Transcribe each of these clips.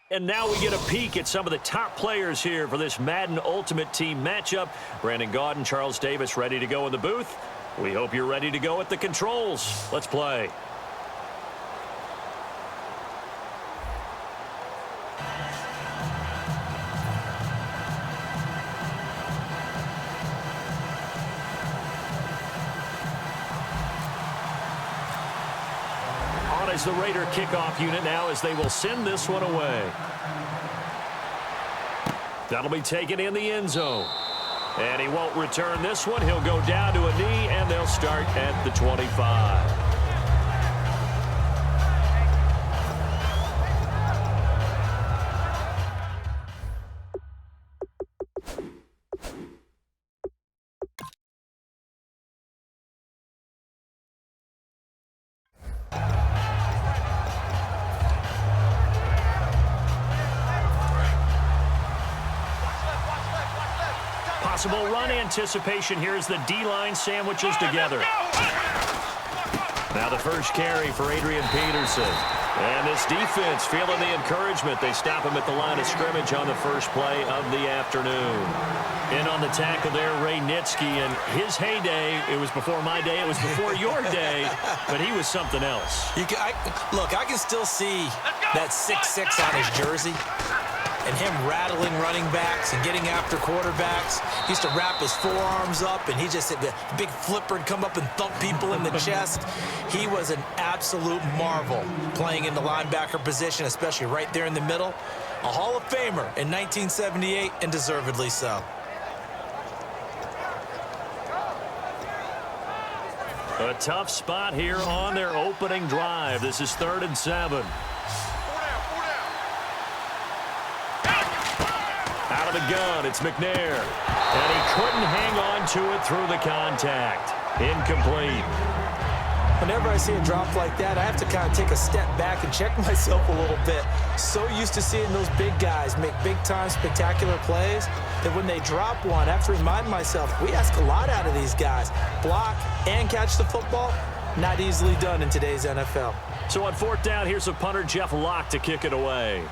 And now we get a peek at some of the top players here for this Madden Ultimate Team matchup. Brandon Gaudin, Charles Davis ready to go in the booth. We hope you're ready to go at the controls. Let's play. Is the Raider kickoff unit now as they will send this one away. That'll be taken in the end zone. And he won't return this one. He'll go down to a knee, and they'll start at the 25. Possible run anticipation here as the D-line sandwiches together. Now the first carry for Adrian Peterson. And this defense feeling the encouragement. They stop him at the line of scrimmage on the first play of the afternoon. In on the tackle there, Ray Nitsky. And his heyday, it was before my day, it was before your day, but he was something else. Look, I can still see that 6'6" on his jersey. And him rattling running backs and getting after quarterbacks. He used to wrap his forearms up, and he just, the big flipper would come up and thump people in the chest. He was an absolute marvel playing in the linebacker position, especially right there in the middle. A Hall of Famer in 1978, and deservedly so. A tough spot here on their opening drive. This is 3rd and 7. Out of the gun, it's McNair. And he couldn't hang on to it through the contact. Incomplete. Whenever I see a drop like that, I have to kind of take a step back and check myself a little bit. So used to seeing those big guys make big-time spectacular plays that when they drop one, I have to remind myself, we ask a lot out of these guys. Block and catch the football, not easily done in today's NFL. So on 4th down, here's the punter, Jeff Locke, to kick it away.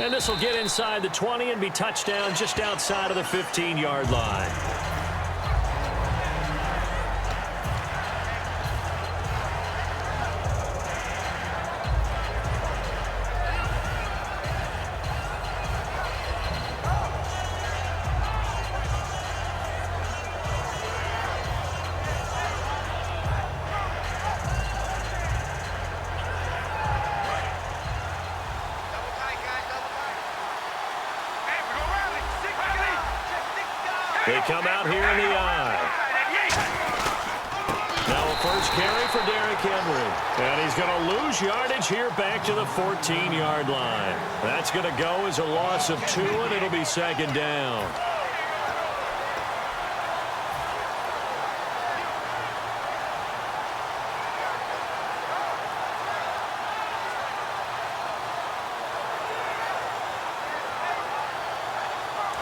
And this will get inside the 20 and be touchdown just outside of the 15-yard line. They come out here in the eye. Now a first carry for Derrick Henry. And he's going to lose yardage here back to the 14-yard line. That's going to go as a loss of 2, and it'll be 2nd down.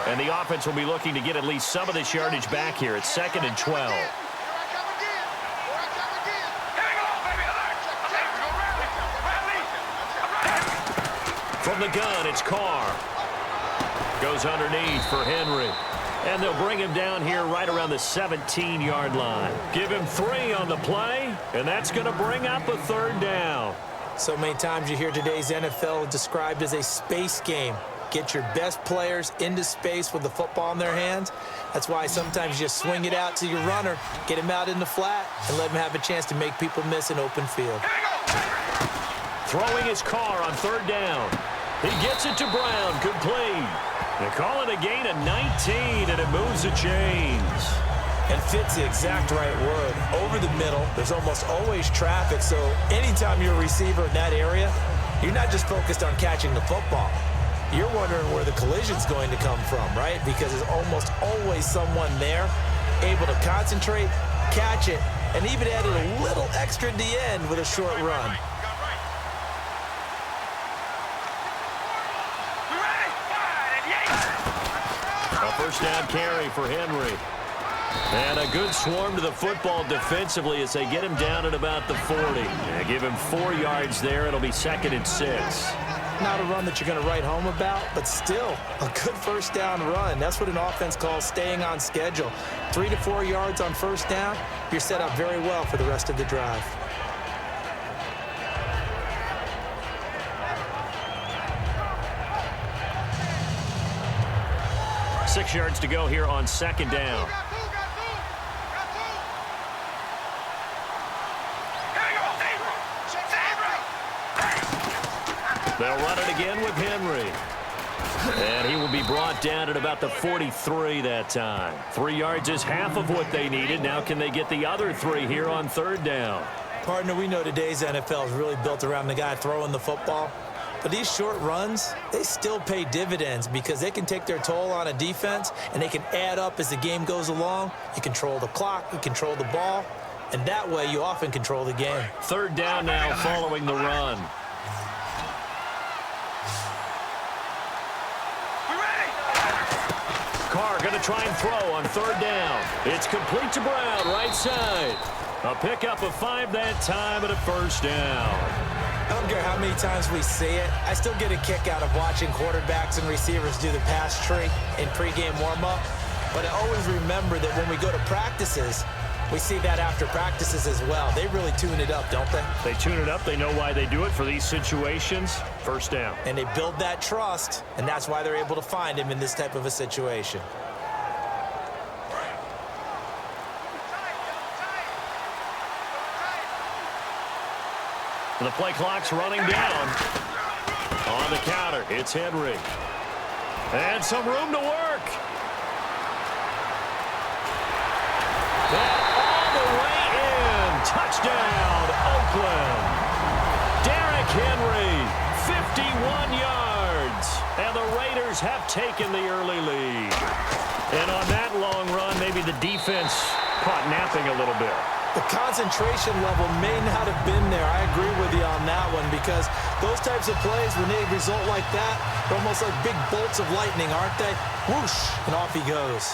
And the offense will be looking to get at least some of this yardage back here. It's 2nd and 12. From the gun, it's Carr. Goes underneath for Henry. And they'll bring him down here right around the 17-yard line. Give him 3 on the play, and that's going to bring up a 3rd down. So many times you hear today's NFL described as a space game. Get your best players into space with the football in their hands. That's why sometimes you just swing it out to your runner, get him out in the flat, and let him have a chance to make people miss an open field. Throwing his Carr on 3rd down. He gets it to Brown, complete. They call it a gain of 19, and it moves the chains. And fits the exact right word. Over the middle, there's almost always traffic, so anytime you're a receiver in that area, you're not just focused on catching the football. You're wondering where the collision's going to come from, right? Because there's almost always someone there able to concentrate, catch it, and even added a little extra at the end with a short run. A first down carry for Henry. And a good swarm to the football defensively as they get him down at about the 40. Yeah, give him 4 yards there. It'll be 2nd and 6. Not a run that you're going to write home about, but still a good first down run. That's what an offense calls staying on schedule. 3 to 4 yards on first down, you're set up very well for the rest of the drive. Six yards to go here on 2nd down. They'll run it again with Henry. And he will be brought down at about the 43 that time. 3 yards is half of what they needed. Now can they get the other 3 here on 3rd down? Partner, we know today's NFL is really built around the guy throwing the football. But these short runs, they still pay dividends because they can take their toll on a defense and they can add up as the game goes along. You control the clock, you control the ball, and that way you often control the game. 3rd down now following the run. Carr going to try and throw on 3rd down. It's complete to Brown, right side. A pickup of 5 that time and a first down. I don't care how many times we see it. I still get a kick out of watching quarterbacks and receivers do the pass tree in pregame warm-up. But I always remember that when we go to practices, we see that after practices as well. They really tune it up, don't they? They tune it up. They know why they do it for these situations. First down. And they build that trust, and that's why they're able to find him in this type of a situation. The play clock's running down. On the counter, it's Henry. And some room to work. And all the way in. Touchdown, Oakland. Derrick Henry, 51 yards. And the Raiders have taken the early lead. And on that long run, maybe the defense caught napping a little bit. The concentration level may not have been there. I agree with you on that one because those types of plays, when they result like that, they're almost like big bolts of lightning, aren't they? Whoosh, and off he goes.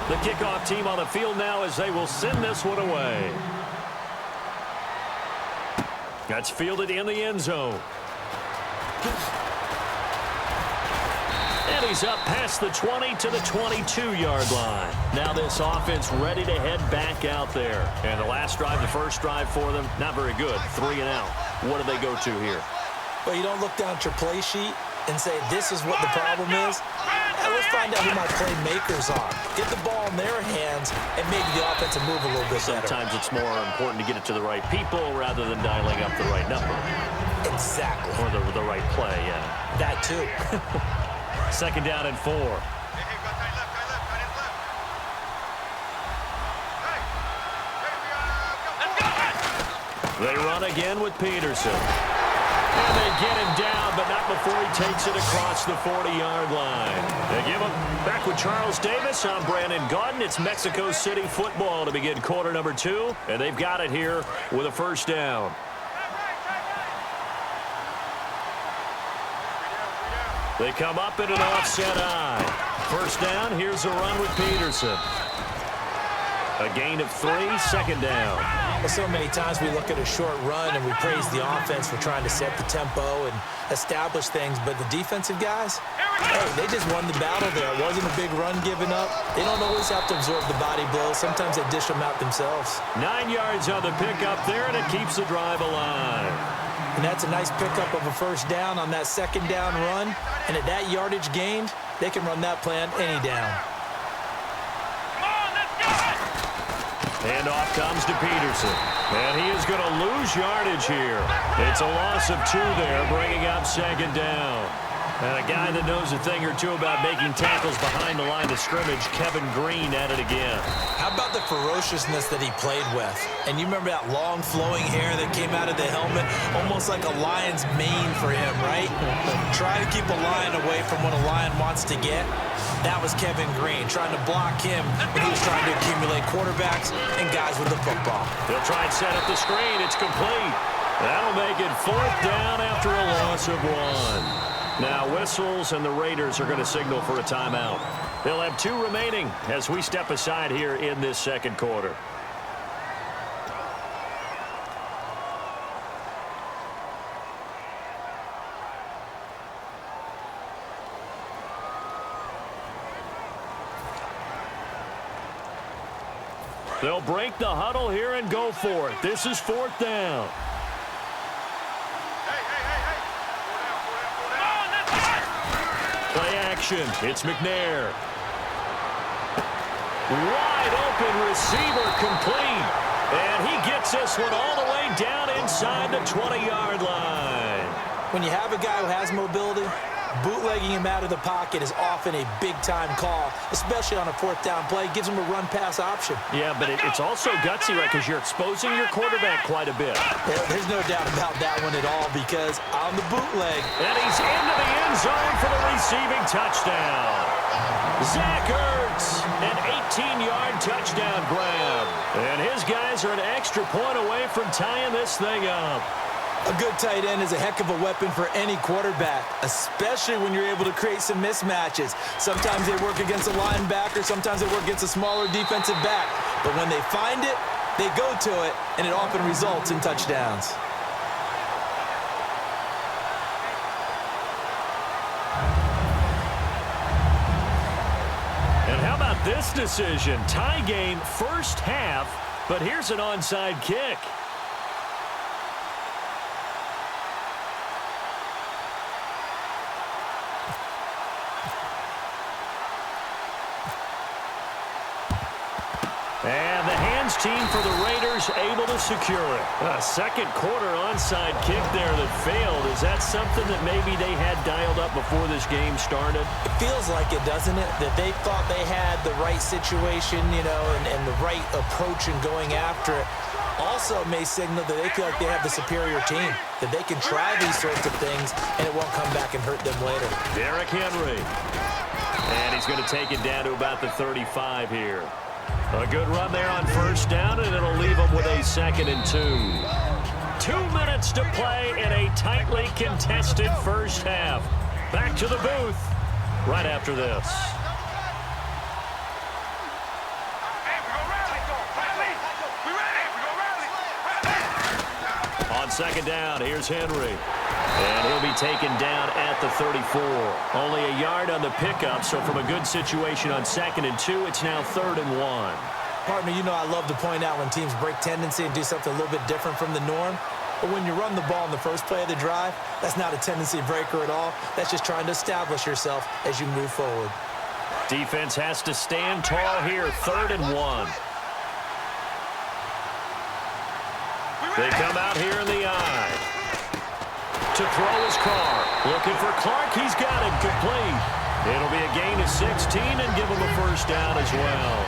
The kickoff team on the field now as they will send this one away. That's fielded in the end zone. And he's up past the 20 to the 22-yard line. Now this offense ready to head back out there. And the last drive, the first drive for them, not very good. 3 and out. What do they go to here? Well, you don't look down at your play sheet and say, this is what the problem is. Let's find out who my playmakers are. Get the ball in their hands and maybe the offense will move a little bit better. Sometimes it's more important to get it to the right people rather than dialing up the right number. Exactly. Or the right play, yeah. That too. 2nd down and 4. They run again with Peterson. And they get him down, but not before he takes it across the 40-yard line. They give him back with Charles Davis. I'm Brandon Gaudin. It's Mexico City football to begin quarter number 2. And they've got it here with a first down. They come up in an offset eye. First down, here's a run with Peterson. A gain of 3, second down. Well, so many times we look at a short run and we praise the offense for trying to set the tempo and establish things, but the defensive guys, hey, they just won the battle there. It wasn't a big run given up. They don't always have to absorb the body blows. Sometimes they dish them out themselves. 9 yards on the pickup there, and it keeps the drive alive. And that's a nice pickup of a first down on that second down run. And at that yardage gained, they can run that play on any down. And off comes to Peterson. And he is going to lose yardage here. It's a loss of 2 there, bringing up second down. And a guy that knows a thing or two about making tackles behind the line of scrimmage, Kevin Green, at it again. How about the ferociousness that he played with? And you remember that long flowing hair that came out of the helmet? Almost like a lion's mane for him, right? Try to keep a lion away from what a lion wants to get. That was Kevin Green, trying to block him when he was trying to accumulate quarterbacks and guys with the football. He'll try and set up the screen. It's complete. That'll make it 4th down after a loss of 1. Now whistles, and the Raiders are going to signal for a timeout. They'll have 2 remaining as we step aside here in this second quarter. They'll break the huddle here and go for it. This is 4th down. Play action. It's McNair. Wide open receiver complete. And he gets this one all the way down inside the 20-yard line. When you have a guy who has mobility, bootlegging him out of the pocket is often a big-time call, especially on a 4th down play. Gives him a run-pass option. Yeah, but it's also gutsy, right, because you're exposing your quarterback quite a bit. Yeah, there's no doubt about that one at all, because on the bootleg. And he's into the end zone for the receiving touchdown. Zach Ertz, an 18-yard touchdown grab. And his guys are an extra point away from tying this thing up. A good tight end is a heck of a weapon for any quarterback, especially when you're able to create some mismatches. Sometimes they work against a linebacker, sometimes they work against a smaller defensive back. But when they find it, they go to it, and it often results in touchdowns. And how about this decision? Tie game first half, but here's an onside kick. And the hands team for the Raiders able to secure it. A second quarter onside kick there that failed. Is that something that maybe they had dialed up before this game started? It feels like it, doesn't it? That they thought they had the right situation, you know, and the right approach in going after it. Also may signal that they feel like they have the superior team, that they can try these sorts of things and it won't come back and hurt them later. Derrick Henry. And he's going to take it down to about the 35 here. A good run there on first down, and it'll leave them with a 2nd and 2. 2 minutes to play in a tightly contested first half. Back to the booth right after this. On second down, here's Henry. And he'll be taken down at the 34. Only a yard on the pickup, so from a good situation on 2nd and 2, it's now 3rd and 1. Partner, you know I love to point out when teams break tendency and do something a little bit different from the norm. But when you run the ball in the first play of the drive, that's not a tendency breaker at all. That's just trying to establish yourself as you move forward. Defense has to stand tall here, 3rd and 1. They come out here in the eye. To throw his Carr. Looking for Clark. He's got it complete. It'll be a gain of 16 and give him a first down as well.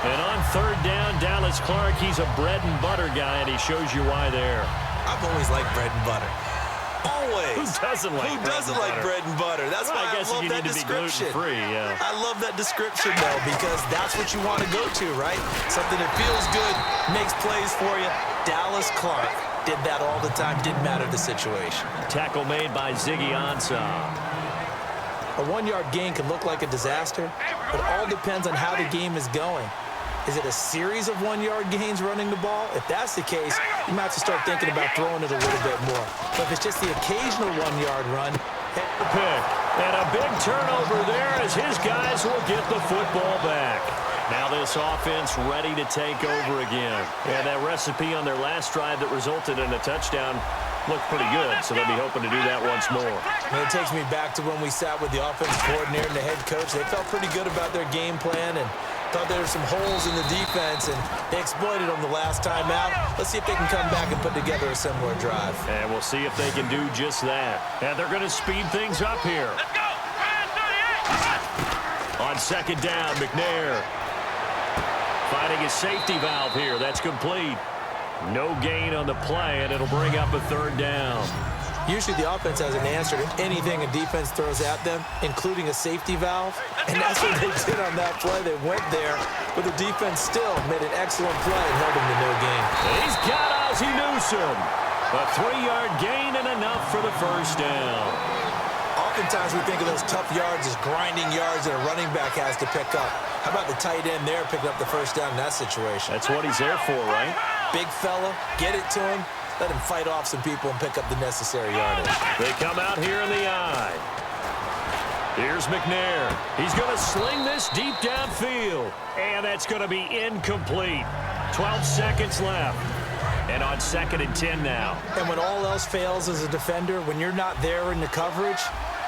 And on 3rd down, Dallas Clark, he's a bread and butter guy, and he shows you why there. I've always liked bread and butter. Always. Who doesn't like bread and butter? That's why I love that description. Free, yeah. I love that description, though, because that's what you want to go to, right? Something that feels good, makes plays for you. Dallas Clark did that all the time. Didn't matter the situation. Tackle made by Ziggy Ansah. A 1-yard gain can look like a disaster, but it all depends on how the game is going. Is it a series of 1-yard gains running the ball? If that's the case, you might have to start thinking about throwing it a little bit more. But if it's just the occasional 1-yard run, the pick. And a big turnover there as his guys will get the football back. Now this offense ready to take over again. And that recipe on their last drive that resulted in a touchdown looked pretty good, so they'll be hoping to do that once more. And it takes me back to when we sat with the offensive coordinator and the head coach. They felt pretty good about their game plan and thought there were some holes in the defense, and they exploited them the last time out. Let's see if they can come back and put together a similar drive. And we'll see if they can do just that. And they're going to speed things up here. Let's go! On second down, McNair finding his safety valve here. That's complete. No gain on the play, and it'll bring up a third down. Usually the offense has an answer to anything a defense throws at them, including a safety valve. And that's what they did on that play. They went there, but the defense still made an excellent play and held them to no gain. He's got Ozzie Newsome. A 3-yard gain and enough for the first down. Oftentimes we think of those tough yards as grinding yards that a running back has to pick up. How about the tight end there picking up the first down in that situation? That's what he's there for, right? Big fella, get it to him. Let him fight off some people and pick up the necessary yardage. They come out here in the eye. Here's McNair. He's going to sling this deep downfield. And that's going to be incomplete. 12 seconds left. And on 2nd and 10 now. And when all else fails as a defender, when you're not there in the coverage,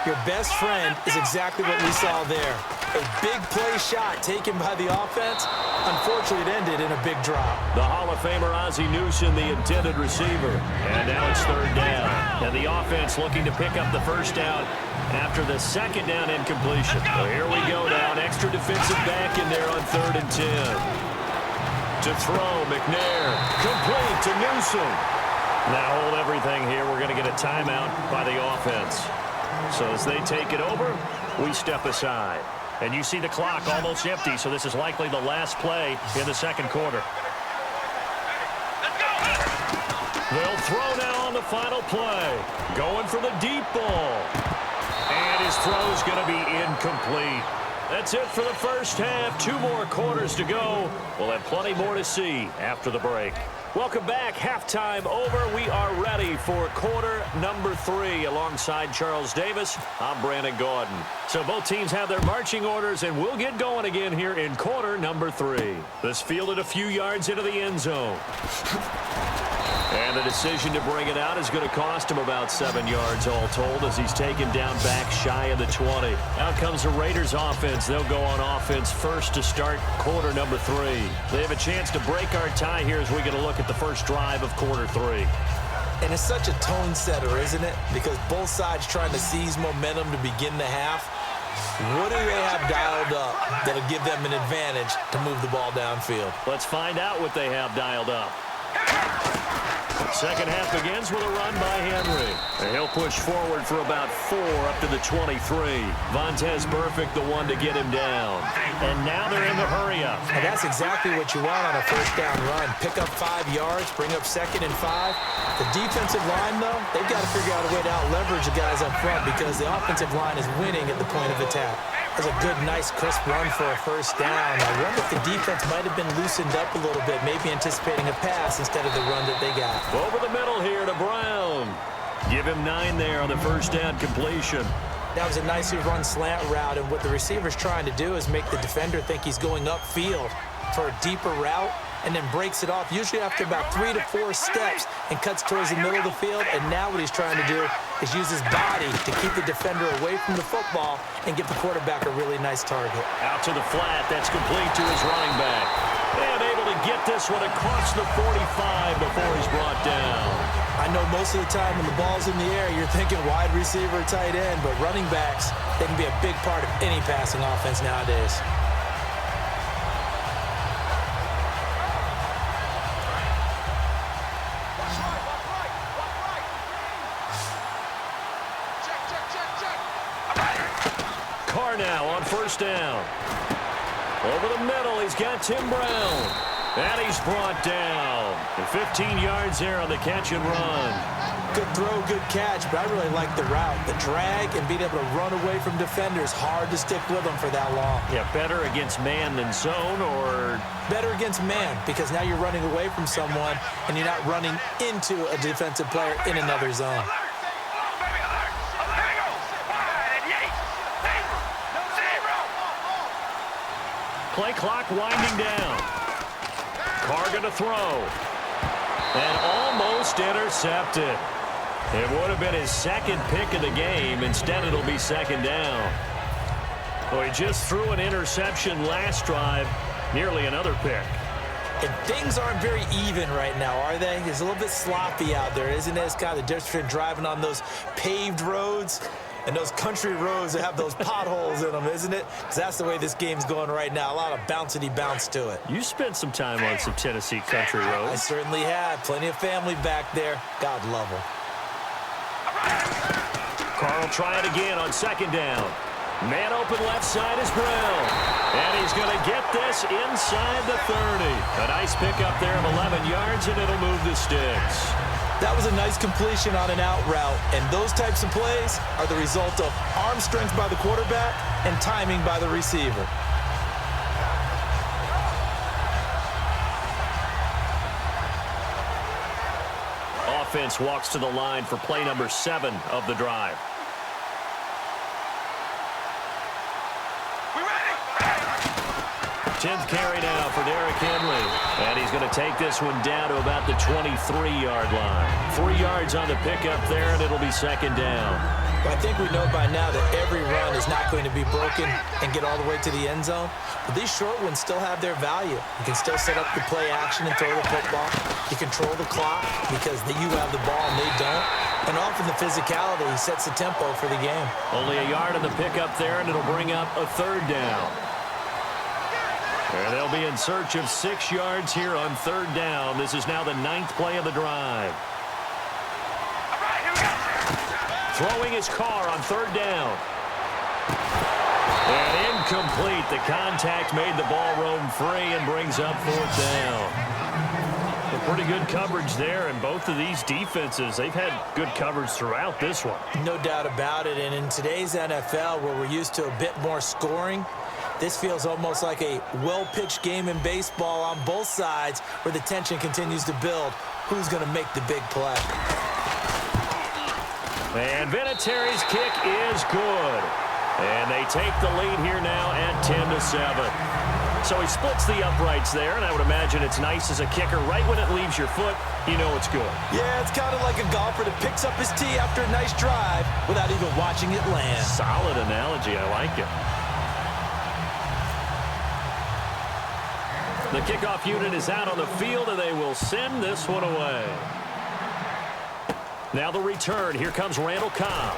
your best friend is exactly what we saw there. A big play shot taken by the offense. Unfortunately, it ended in a big drop. The Hall of Famer Ozzie Newsome, the intended receiver. And now it's third down. And the offense looking to pick up the first down after the second down incompletion. So here we go now. An extra defensive back in there on 3rd and 10. To throw, McNair. Complete to Newsome. Now hold everything here. We're going to get a timeout by the offense. So as they take it over, we step aside. And you see the clock almost empty, so this is likely the last play in the second quarter. They'll throw now on the final play. Going for the deep ball. And his throw is going to be incomplete. That's it for the first half. 2 more quarters to go. We'll have plenty more to see after the break. Welcome back. Halftime over. We are ready for quarter number 3 alongside Charles Davis. I'm Brandon Gaudin. So both teams have their marching orders, and we'll get going again here in quarter number 3. This fielded a few yards into the end zone. And the decision to bring it out is going to cost him about 7 yards all told as he's taken down back shy of the 20. Out comes the Raiders offense. They'll go on offense first to start quarter number 3. They have a chance to break our tie here as we get a look at the first drive of quarter 3. And it's such a tone setter, isn't it? Because both sides trying to seize momentum to begin the half. What do they have dialed up that'll give them an advantage to move the ball downfield? Let's find out what they have dialed up. Second half begins with a run by Henry. And he'll push forward for about 4 up to the 23. Vontaze Burfict, the one to get him down. And now they're in the hurry-up. And that's exactly what you want on a first down run. Pick up 5 yards, bring up 2nd and 5. The defensive line, though, they've got to figure out a way to out-leverage the guys up front because the offensive line is winning at the point of attack. That's a good, nice, crisp run for a first down. I wonder if the defense might have been loosened up a little bit, maybe anticipating a pass instead of the run that they got. Over the middle here to Brown. Give him 9 there on the first down completion. That was a nicely run slant route, and what the receiver's trying to do is make the defender think he's going upfield for a deeper route, and then breaks it off, usually after about 3 to 4 steps, and cuts towards the middle of the field. And now what he's trying to do is use his body to keep the defender away from the football and get the quarterback a really nice target. Out to the flat. That's complete to his running back. And able to get this one across the 45 before he's brought down. I know most of the time when the ball's in the air, you're thinking wide receiver, tight end, but running backs, they can be a big part of any passing offense nowadays. Now on first down. Over the middle, he's got Tim Brown. And he's brought down. And 15 yards there on the catch and run. Good throw, good catch, but I really like the route. The drag and being able to run away from defenders, hard to stick with them for that long. Yeah, better against man than zone, or? Better against man, because now you're running away from someone and you're not running into a defensive player in another zone. Play clock winding down. Carr gonna throw. And almost intercepted. It would have been his second pick of the game. Instead, it'll be second down. Well, he just threw an interception last drive. Nearly another pick. And things aren't very even right now, are they? It's a little bit sloppy out there, isn't it? It's kind of the difference between driving on those paved roads and those country roads that have those potholes in them, isn't it? Because that's the way this game's going right now. A lot of bouncy bounce to it. You spent some time on some Tennessee country roads. I certainly have. Plenty of family back there. God love them. Carl try it again on second down. Man open left side is Brill. And he's going to get this inside the 30. A nice pickup there of 11 yards, and it'll move the sticks. That was a nice completion on an out route, and those types of plays are the result of arm strength by the quarterback and timing by the receiver. Offense walks to the line for play number 7 of the drive. We ready? 10th carry now for Derrick Henry. And he's going to take this one down to about the 23-yard line. 3 yards on the pickup there, and it'll be second down. Well, I think we know by now that every run is not going to be broken and get all the way to the end zone. But these short ones still have their value. You can still set up the play action and throw the football. You control the clock because you have the ball and they don't. And often the physicality sets the tempo for the game. Only a yard on the pickup there, and it'll bring up a third down. And they'll be in search of 6 yards here on third down. This is now the 9th play of the drive. Throwing his Carr on third down. And incomplete. The contact made the ball roam free and brings up fourth down. Well, pretty good coverage there, and both of these defenses, they've had good coverage throughout this one. No doubt about it. And in today's NFL, where we're used to a bit more scoring, this feels almost like a well-pitched game in baseball on both sides where the tension continues to build. Who's going to make the big play? And Vinatieri's kick is good. And they take the lead here now at 10-7. So he splits the uprights there, and I would imagine it's nice as a kicker. Right when it leaves your foot, you know it's good. Yeah, it's kind of like a golfer that picks up his tee after a nice drive without even watching it land. Solid analogy. I like it. The kickoff unit is out on the field, and they will send this one away. Now the return. Here comes Randall Cobb.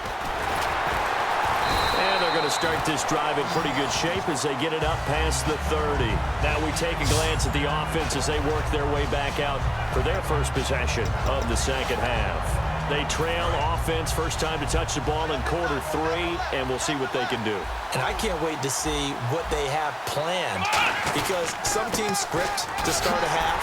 And they're going to start this drive in pretty good shape as they get it up past the 30. Now we take a glance at the offense as they work their way back out for their first possession of the second half. They trail offense, first time to touch the ball in quarter 3, and we'll see what they can do. And I can't wait to see what they have planned, because some teams script to start a half.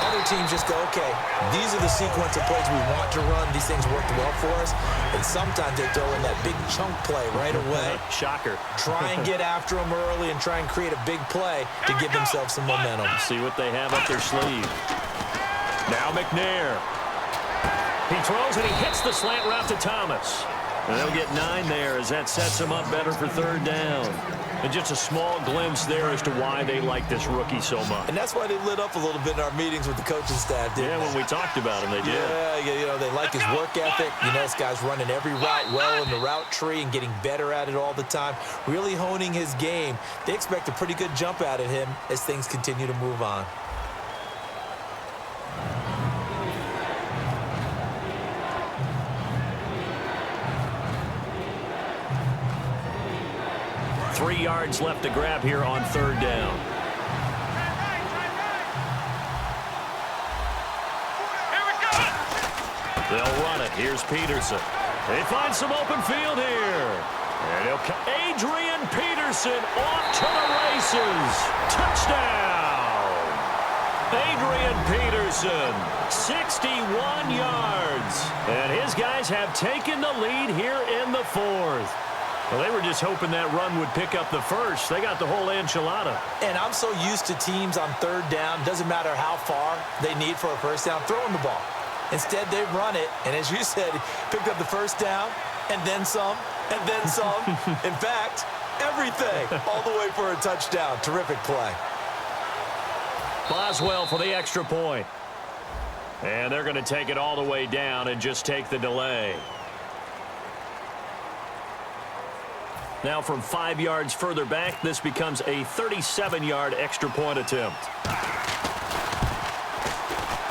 Other teams just go, okay, these are the sequence of plays we want to run. These things worked well for us. And sometimes they throw in that big chunk play right away. Shocker. Try and get after them early and try and create a big play to give themselves some momentum. See what they have up their sleeve. Now McNair. He throws and he hits the slant route to Thomas. And they'll get 9 there as that sets him up better for third down. And just a small glimpse there as to why they like this rookie so much. And that's why they lit up a little bit in our meetings with the coaching staff, didn't they? When we talked about him, they did. Yeah, you know, they like his work ethic. You know, this guy's running every route well in the route tree and getting better at it all the time, really honing his game. They expect a pretty good jump out of him as things continue to move on. Three yards left to grab here on third down. They'll run it. Here's Peterson. They find some open field here. And he'll come. Adrian Peterson off to the races. Touchdown. Adrian Peterson, 61 yards. And These guys have taken the lead here in the fourth. Well, they were just hoping that run would pick up the first. They got the whole enchilada. And I'm so used to teams on third down, doesn't matter how far they need for a first down, throwing the ball. Instead, they run it, and as you said, picked up the first down, and then some, and then some. In fact, everything, all the way for a touchdown. Terrific play. Boswell for the extra point. And they're going to take it all the way down and just take the delay. Now from 5 yards further back, this becomes a 37-yard extra point attempt.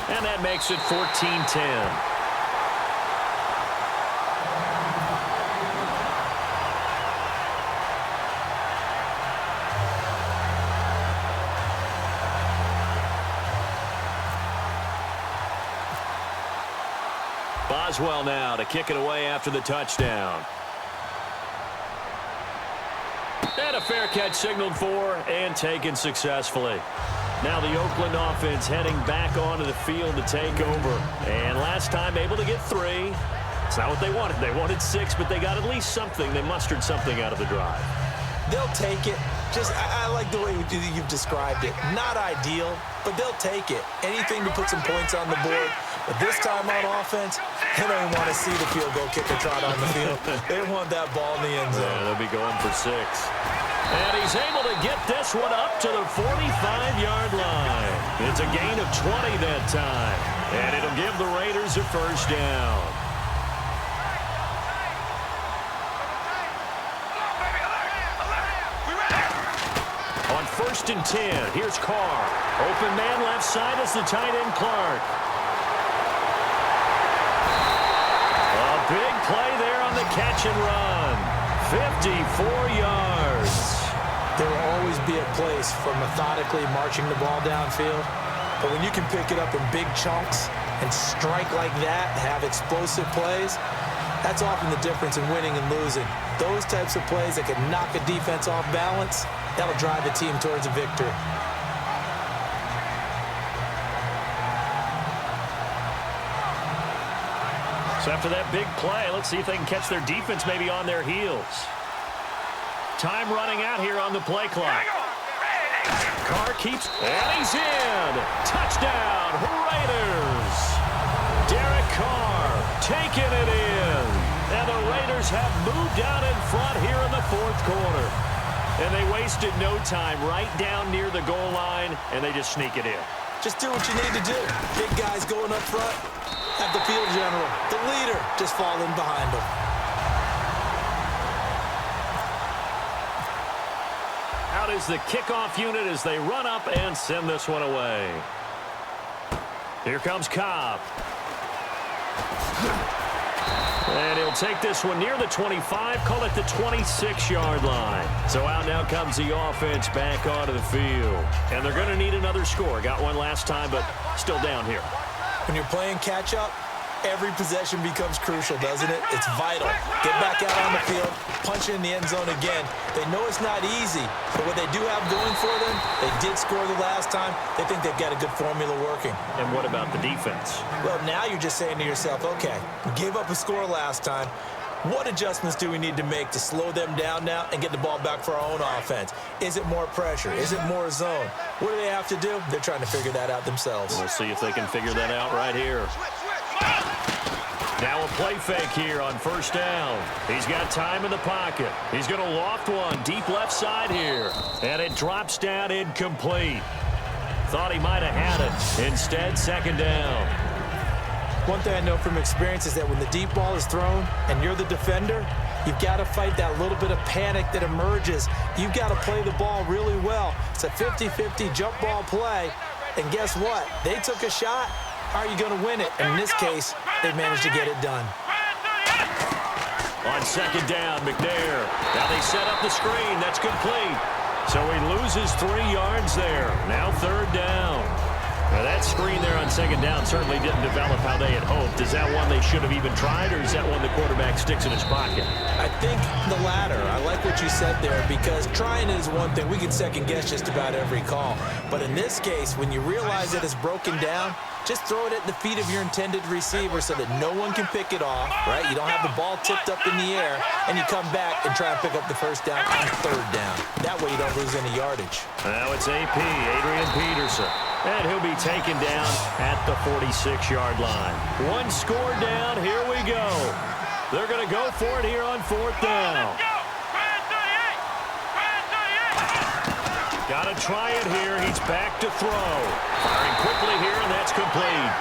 And that makes it 14-10. Boswell now to kick it away after the touchdown. And a fair catch signaled for and taken successfully. Now the Oakland offense heading back onto the field to take over. And last time able to get 3. It's not what they wanted. They wanted 6, but they got at least something. They mustered something out of the drive. They'll take it. I like the way you've described it. Not ideal, but they'll take it. Anything to put some points on the board. But this time on offense, they don't even want to see the field goal kicker trot on the field. They want that ball in the end zone. Yeah, they'll be going for 6. And he's able to get this one up to the 45-yard line. It's a gain of 20 that time. And it'll give the Raiders a first down. On 1st and 10, here's Carr. Open man left side is the tight end Clark. A big play there on the catch and run. 54 yards. There will always be a place for methodically marching the ball downfield. But when you can pick it up in big chunks and strike like that, have explosive plays, that's often the difference in winning and losing. Those types of plays that can knock a defense off balance, that'll drive a team towards a victory. So after that big play, let's see if they can catch their defense maybe on their heels. Time running out here on the play clock. Carr keeps, and he's in. Touchdown, Raiders. Derek Carr taking it in. And the Raiders have moved out in front here in the fourth quarter. And they wasted no time right down near the goal line, and they just sneak it in. Just do what you need to do. Big guys going up front. Have the field general, the leader, just fall in behind him. Out is the kickoff unit as they run up and send this one away. Here comes Cobb. And he'll take this one near the 25, call it the 26-yard line. So out now comes the offense back onto the field. And they're going to need another score. Got one last time, but still down here. When you're playing catch-up, every possession becomes crucial, doesn't it? It's vital. Get back out on the field, punch it in the end zone again. They know it's not easy, but what they do have going for them, they did score the last time. They think they've got a good formula working. And what about the defense? Well, now you're just saying to yourself, okay, we gave up a score last time. What adjustments do we need to make to slow them down now and get the ball back for our own offense? Is it more pressure? Is it more zone? What do they have to do? They're trying to figure that out themselves. We'll see if they can figure that out right here. Now a play fake here on first down. He's got time in the pocket. He's going to loft one deep left side here. And it drops down incomplete. Thought he might have had it. Instead, second down. One thing I know from experience is that when the deep ball is thrown and you're the defender, you've got to fight that little bit of panic that emerges. You've got to play the ball really well. It's a 50-50 jump ball play. And guess what? They took a shot. How are you going to win it? And in this case, they managed to get it done. On second down, McNair. Now they set up the screen. That's complete. So he loses 3 yards there. Now third down. Now that screen there on second down certainly didn't develop how they had hoped as Is that one they should have even tried, or is that one the quarterback sticks in his pocket? I think the latter. I like what you said there, because trying is one thing. We can second guess just about every call. But in this case, when you realize that it's broken down, just throw it at the feet of your intended receiver so that no one can pick it off, right? You don't have the ball tipped up in the air, and you come back and try and pick up the first down on third down. That way you don't lose any yardage. Now it's AP, Adrian Peterson. And he'll be taken down at the 46-yard line. One score down. Here we go. They're going to go for it here on fourth down. Got to try it here. He's back to throw. Firing quickly here, and that's complete.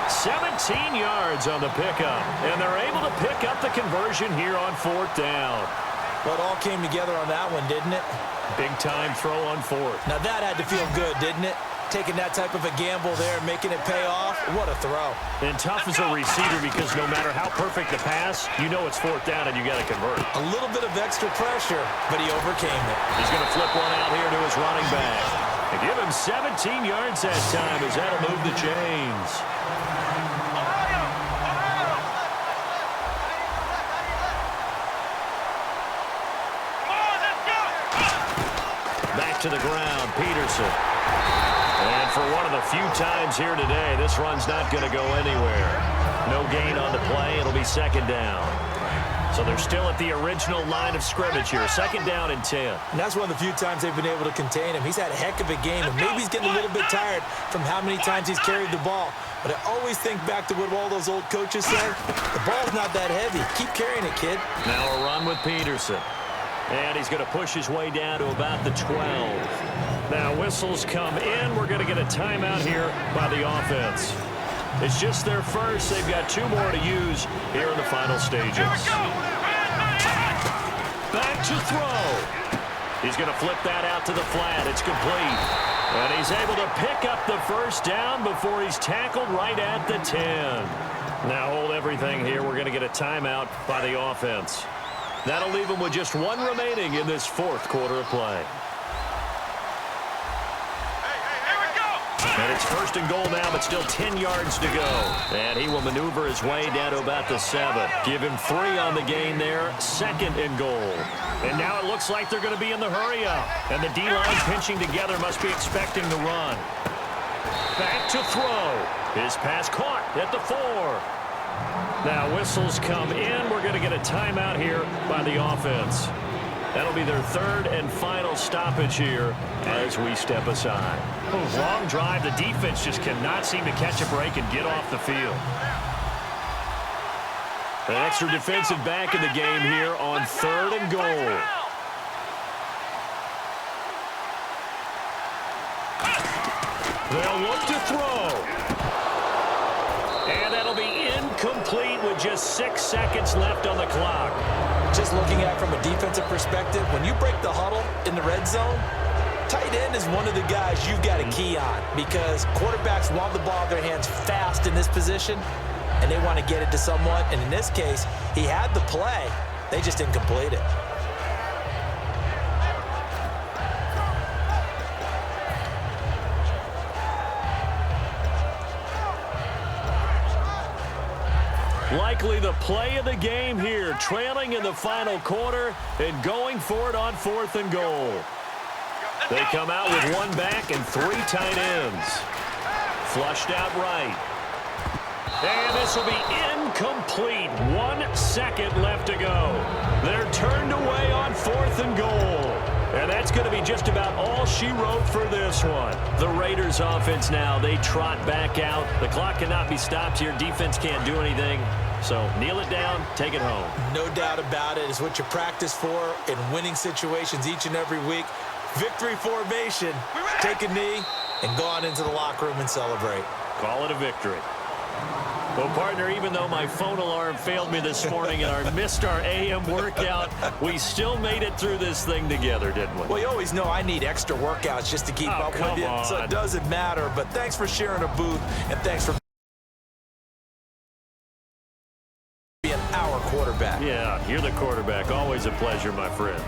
17 yards on the pickup. And they're able to pick up the conversion here on fourth down. Well, it all came together on that one, didn't it? Big-time throw on fourth. Now that had to feel good, didn't it? Taking that type of a gamble there, making it pay off. What a throw. And tough as a receiver, because no matter how perfect the pass, you know it's fourth down and you got to convert. A little bit of extra pressure, but he overcame it. He's going to flip one out here to his running back. And give him 17 yards that time, as that'll move the chains. Back to the ground, Peterson. And for one of the few times here today, this run's not going to go anywhere. No gain on the play. It'll be second down. So they're still at the original line of scrimmage here. Second down and 10. And that's one of the few times they've been able to contain him. He's had a heck of a game, and maybe he's getting a little bit tired from how many times he's carried the ball. But I always think back to what all those old coaches say. The ball's not that heavy. Keep carrying it, kid. Now a run with Peterson. And he's going to push his way down to about the 12. Now whistles come in. We're going to get a timeout here by the offense. It's just their first. They've got two more to use here in the final stages. Back to throw. He's going to flip that out to the flat. It's complete. And he's able to pick up the first down before he's tackled right at the 10. Now hold everything here. We're going to get a timeout by the offense. That'll leave him with just one remaining in this fourth quarter of play. And it's first and goal now, but still 10 yards to go. And he will maneuver his way down to about the 7. Give him 3 on the gain there. Second and goal. And now it looks like they're going to be in the hurry-up. And the D-line pinching together must be expecting the run. Back to throw. His pass caught at the 4. Now whistles come in. We're going to get a timeout here by the offense. That'll be their third and final stoppage here as we step aside. Long drive. The defense just cannot seem to catch a break and get off the field. An extra defensive back in the game here on third and goal. They'll look to throw. And that'll be incomplete with just 6 seconds left on the clock. Just looking at it from a defensive perspective, when you break the huddle in the red zone, tight end is one of the guys you've got to key on, because quarterbacks want the ball in their hands fast in this position, and they want to get it to someone. And in this case, he had the play. They just didn't complete it. Likely the play of the game here, trailing in the final quarter and going for it on fourth and goal. They come out with one back and 3 tight ends. Flushed out right. And this will be incomplete. 1 second left to go. They're turned away on fourth and goal. And that's going to be just about all she wrote for this one. The Raiders offense now, they trot back out. The clock cannot be stopped here. Defense can't do anything. So kneel it down, take it home. No doubt about it. It's what you practice for in winning situations each and every week. Victory formation. Take a knee and go on into the locker room and celebrate. Call it a victory. Well, partner, even though my phone alarm failed me this morning and missed our AM workout, we still made it through this thing together, didn't we? Well, you always know I need extra workouts just to keep up with you, so it doesn't matter. But thanks for sharing a booth, and thanks for being our quarterback. Yeah, you're the quarterback. Always a pleasure, my friend.